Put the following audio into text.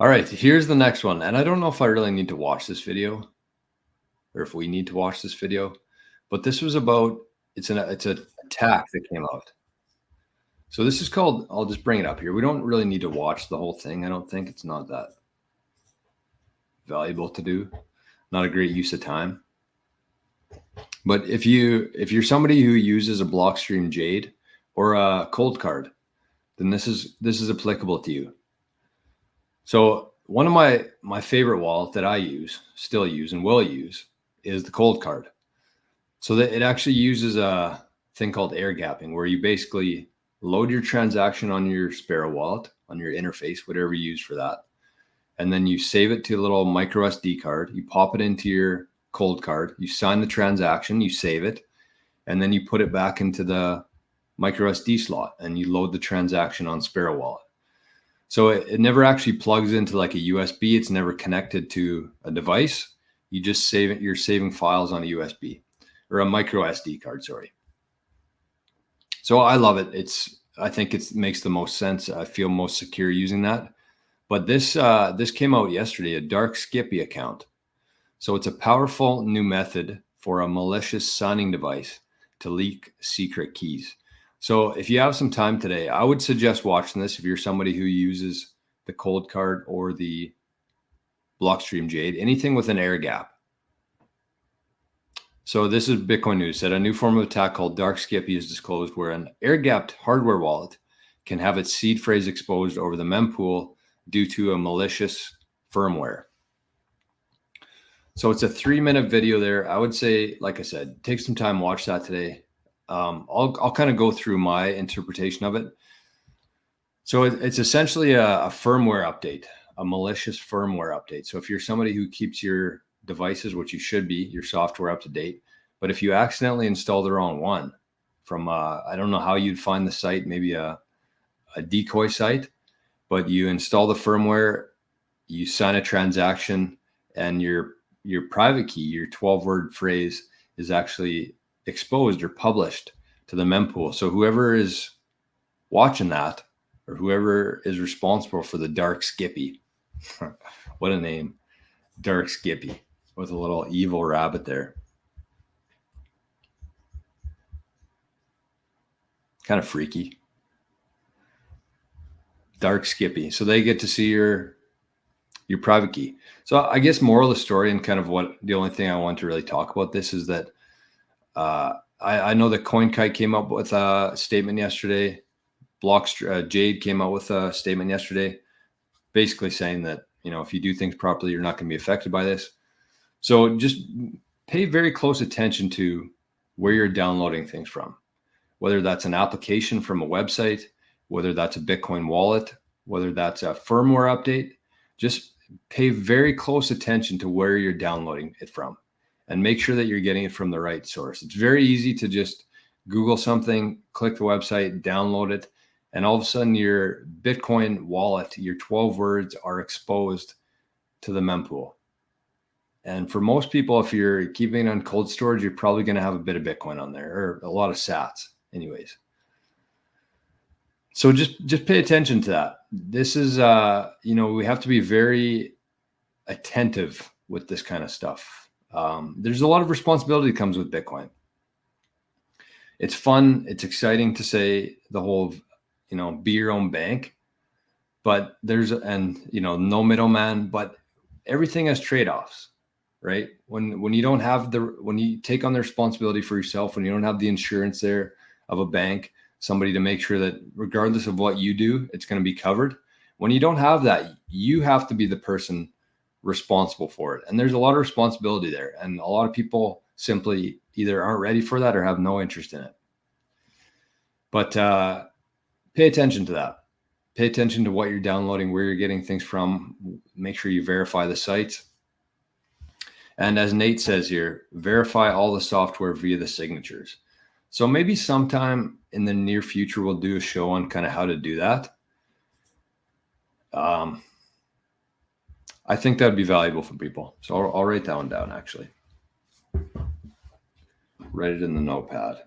All right, here's the next one. And I don't know if I really need to watch this video or if we need to watch this video, but this was about it's an attack that came out. So this is called, I'll just bring it up here. We don't really need to watch the whole thing. I don't think it's not that valuable to do. Not a great use of time. But if you're somebody who uses a Blockstream Jade or a Cold Card, then this is applicable to you. So one of my favorite wallet that I still use and will use is the Cold Card. So that it actually uses a thing called air gapping, where you basically load your transaction on your Sparrow wallet, on your interface, whatever you use for that. And then you save it to a little micro SD card. You pop it into your Cold Card, you sign the transaction, you save it, and then you put it back into the micro SD slot and you load the transaction on Sparrow wallet. So it never actually plugs into like a USB. It's never connected to a device. You just save it. You're saving files on a USB or a micro SD card. Sorry. So I love it. I think it makes the most sense. I feel most secure using that. But this came out yesterday, a Dark Skippy account. So it's a powerful new method for a malicious signing device to leak secret keys. So if you have some time today, I would suggest watching this if you're somebody who uses the Cold Card or the Blockstream Jade, anything with an air gap. So this is Bitcoin News said a new form of attack called Dark Skippy is disclosed, where an air-gapped hardware wallet can have its seed phrase exposed over the mempool due to a malicious firmware. So it's a 3-minute video there. I would say, like I said, take some time, watch that today. I'll kind of go through my interpretation of it. So it's essentially a firmware update, a malicious firmware update. So if you're somebody who keeps your devices, which you should be, your software up to date, but if you accidentally install the wrong one from, I don't know how you'd find the site, maybe a decoy site, but you install the firmware, you sign a transaction, and your private key, your 12-word phrase, is actually exposed or published to the mempool. So whoever is watching that, or whoever is responsible for the Dark Skippy, what a name, Dark Skippy, with a little evil rabbit there. Kind of freaky. Dark Skippy. So they get to see your private key. So I guess moral of the story, and kind of what the only thing I want to really talk about this is that I know that CoinKite came up with a statement yesterday. Jade came out with a statement yesterday, basically saying that, if you do things properly, you're not going to be affected by this. So just pay very close attention to where you're downloading things from, whether that's an application from a website, whether that's a Bitcoin wallet, whether that's a firmware update. Just pay very close attention to where you're downloading it from and make sure that you're getting it from the right source. It's very easy to just Google something, click the website, download it, and all of a sudden your Bitcoin wallet, your 12 words are exposed to the mempool. And for most people, if you're keeping it on cold storage, you're probably going to have a bit of Bitcoin on there, or a lot of sats anyways. So just pay attention to that. This is, we have to be very attentive with this kind of stuff. There's a lot of responsibility that comes with Bitcoin. It's fun. It's exciting to say the whole, be your own bank, but no middleman, but everything has trade-offs, right? When you don't have when you take on the responsibility for yourself, when you don't have the insurance there of a bank, somebody to make sure that regardless of what you do, it's going to be covered. When you don't have that, you have to be the person responsible for it. And there's a lot of responsibility there. And a lot of people simply either aren't ready for that or have no interest in it. But pay attention to that. Pay attention to what you're downloading, where you're getting things from. Make sure you verify the sites. And as Nate says here, verify all the software via the signatures. So maybe sometime in the near future, we'll do a show on kind of how to do that. I think that'd be valuable for people. So I'll write that one down, actually. Write it in the notepad.